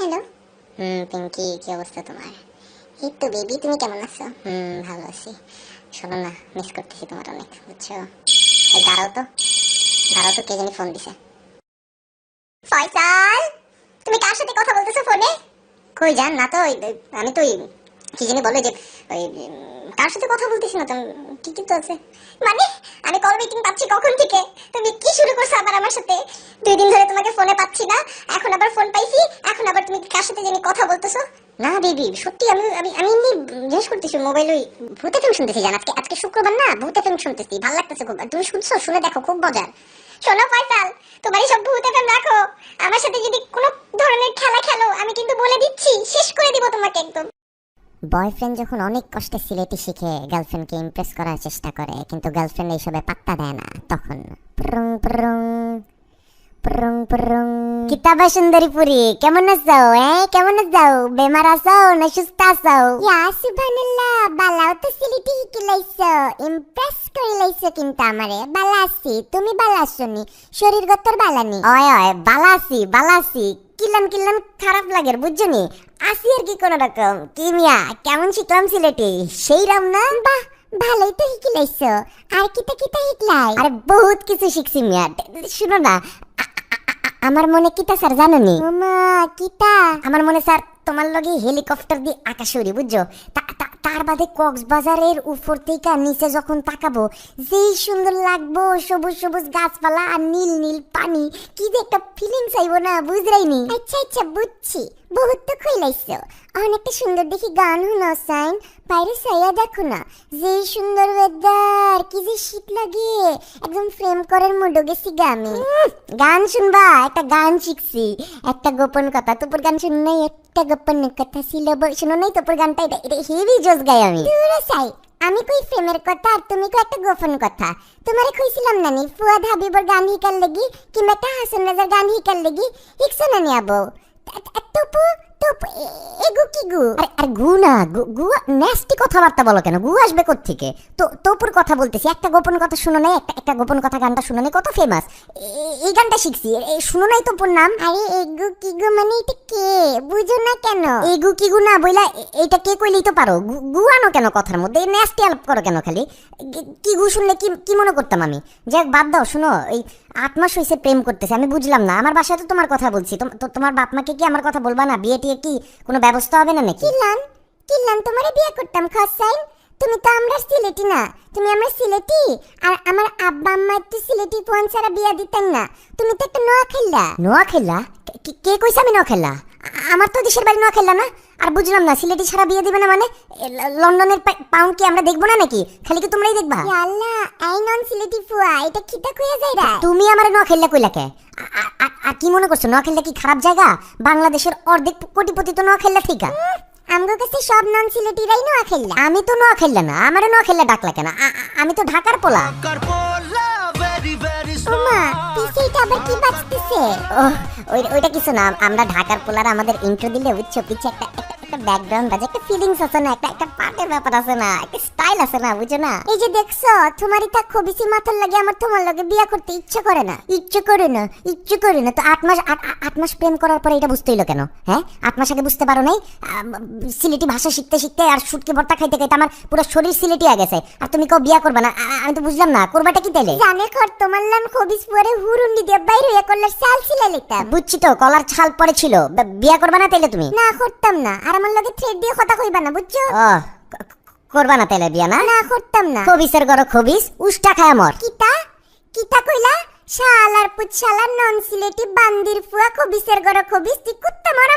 Hello. Pinki, কি অবস্থা তোমার? এই তো বেবি, তুমি কেমন আছো? ভালো আছি। শোনো না, মিস করতেছি তোমার অনেক, বুঝছো? এই দাঁড়াও তো, কে জানি ফোন দিছে। ফয়সাল, তুমি কার সাথে কথা বলতেছো ফোনে? কই জান না তো, আমি তো কি জানি বলে যে ওই কার সাথে কথা বলতেছি না তো, ঠিকই তো আছে। মানে আমি কল মিটিং পাচ্ছি কখন থেকে, তুমি কি শুরু করছো আবার আমার সাথে? 2 দিন ধরে তোমাকে ফোনে পাচ্ছি না, এখন আবার ফোন পাইছি, এখন আবার তুমি কার সাথে জানি কথা বলতেছো। না বেবি, সত্যি আমি আমি আমি এমনি জিজ্ঞেস করতেছি, মোবাইল ওই ভূত এফএম শুনতেছি জান। আজকে শুক্রবার না, ভূত এফএম শুনতেছি, ভালো লাগতেছে খুব। তুমি শুনছো? শুনে দেখো, খুব মজার। শোনো ফয়সাল, তোমার এই সব ভূত এফএম রাখো। আমার সাথে যদি কোনো ধরনের খেলা খেলো, আমি কিন্তু বলে দিচ্ছি, শেষ করে দিব তোমাকে একদম। বয়ফ্রেন্ড যখন অনেক কষ্টে সিলেটি শিখে গার্লফ্রেন্ডকে ইমপ্রেস করার চেষ্টা করে, কিন্তু গার্লফ্রেন্ড এইসবে পাত্তা দেয় না, তখন প্রং প্রং প্রং প্রং। কিতাবা সুন্দরী পুরি, কেমন আছো? কেমন আছো? বেমার আছো না সুস্থ আছো? ইয়া সুবহানাল্লাহ, বালাও তো সিলেটি শিখে লাইছো, ইমপ্রেস করে লাইছো কিন্তু আমারে। বালা আছি, তুমি বালা আসনি? শরীর গতর বালানি? ওয় বালাসি কিলান খারাপ লাগে বুঝছো নি? আসি আর কি কোন রকম। কি মিয়া, কেমন শিখলাম সিলেটি? সেই রাম না? বাহ, ভালোই তো শিখিলাইছো। আর কিতা শিখলাই? আরে বহুত কিছু শিখছি মিয়া। শুনো না, আমার মনে কিতা স্যার জানো নি? মামা কিতা? আমার মনে স্যার তোমার লগে হেলিকপ্টার দিয়ে আকাশে উড়ি, বুঝছো? তার বাদে কক্সবাজারের উপর থেকে নিচে যখন তাকাবো, যেই সুন্দর লাগবো, সবুজ সবুজ গাছপালা আর নীল নীল পানি, কি যে একটা ফিলিংস আইবো না, বুঝরাইনি? আচ্ছা বুঝছি, বহুত তো খুইলাইছো। অনেকটা সুন্দর দেখি গান শুনো সাইন, বাইরে সাইয়া দেখো না, যেই সুন্দর ওয়েদার, কি যে শীত লাগে, একদম ফ্রেম করার মুডে গেছি গামে। গান শুনবা? একটা গান শিখছি, একটা গোপন কথা। তোর গান শুন নাই? একটা গোপন কথা ছিল, শুনো নাই তোর গানটা? এটা হেভি জোস গাই আমি। দূরে সাই, আমি কই ফ্রেমের কথা আর তুমি কই একটা গোপন কথা। তোমারে কইছিলাম নানি ফুয়াদ হাবিবর গান হিকার লাগি, কিংবা একটা হাসান রাজার গান হিকার লাগি, হিকছো না নি আবো? টুপু টুপু এগু কি গু? আরে গু না, গু নেস্টি কথাবার্তা বলো কেন? গু আসবে কোত্থেকে? তোপুর কথা বলতেছি। একটা গোপন কথা শুনো নাই? একটা গোপন কথা গানটা শুনো নাই? কত ফেমাস এই গানটা শিখছি, শুনো নাই তোপুর নাম? আরে এগু কি গু মানে এটা কে, বুঝো না কেন? এগু কি গু না বইলা এটা কে কইলেই তো পারো। গু আনো কেন কথার মধ্যে? নেস্টি আলাপ করো কেন খালি? কি গু শুনলে কি মনে করতাম আমি? যাক বাদ দাও। শুনো, এই 8 মাস হইছে প্রেম করতেছে, আমি বুঝলাম না। আমার বাসায় তো তোমার কথা বলছি, তোমার বাপ মাকে কি আমার কথা বলবা না? বিয়ে টিয়ে কি কোনো ব্যবস্থা হবে না নাকি? কিল্লান তোমারে বিয়ে করতাম খসাইন? তুমি তো আমরা সিলেটি না, তুমি আমরা সিলেটি, আর আমার আব্বা আম্মা তো সিলেটি ফোন ছাড়া বিয়ে দিতেন না। তুমি তো একটা নোয়াখাইলা। কে কইছে আমি নোয়াখাইলা? আমার তো দেশের বাড়ি নোয়াখাইলা না। আর বুঝলাম না, সিলেটি ছাড়া বিয়ে দিবে না মানে? লন্ডনের পাউন্ড কি আমরা দেখবো না নাকি? খালি কি তোমরাই দেখবা? আল্লাহ, আই নন সিলেটি ফুয়া, এটা কিতা কইয়া যাইরা? তুমি আমারে নোয়াখাইলা কইলা কে? আর কি মনে করছো নোয়াখাইলা কি খারাপ জায়গা? বাংলাদেশের অর্ধেক কোটিপতি তো নোয়াখাইলা থেকে। আমগো কাছে সব নন সিলেটিরাই নোয়াখাইলা। আমি তো নোয়াখাইলা না, আমারে নোয়াখাইলা ডাকলা কেন? আমি তো ঢাকার পোলা। ওমা, পিছেটা আবার কি বাজতেছে? ওইটা কিছু না, আমরা ঢাকার পোলার আমাদের ইন্ট্রো দিলে বুঝছো, পিছে একটা ব্যাকগ্রাউন্ড বাজে, একটা ফিলিংস আছে না, একটা পার্টের ব্যাপার আছে না, একটা স্টাইল আছে না, বুঝছো না? এই যে দেখছো, তোমারই তা খবিসি মাথার লাগে আমার তোমার লগে বিয়া করতে ইচ্ছা করে না। তো 8 মাস প্রেম করার পরে এটা বুঝতে হইলো কেন? 8 মাস আগে বুঝতে পারো নাই? সিলেটি ভাষা শিখতে আর শুটকি ভর্তা খাইতে আমার পুরো শরীর সিলেটি হয়ে গেছে, আর তুমি কেউ বিয়া করবে না? আমি তো বুঝলাম না, করবাটা কি তাইলে? জানে কর তোমার নাম খবিস পরে হুরুন্ডি দিয়ে বাইরে হয়ে কলার ছাল ছিলে লিখতাম। বুঝছি তো, কলার ছাল পরে ছিল। বিয়া করবে না তাইলে তুমি? না, করতাম না। আর আমার লগে থ্রেড দিয়ে কথা কইবা না, বুঝছো? করবা না তাইলে বিয়া? না করতাম না। খবিসের গরো খবিস, উষ্টা খায় মর। কিতা কইলা? শালার পুত শালার নন সিলেটি বান্দির ফুয়া, খবিসের গরো খবিস, তুই কুত্তা মরা।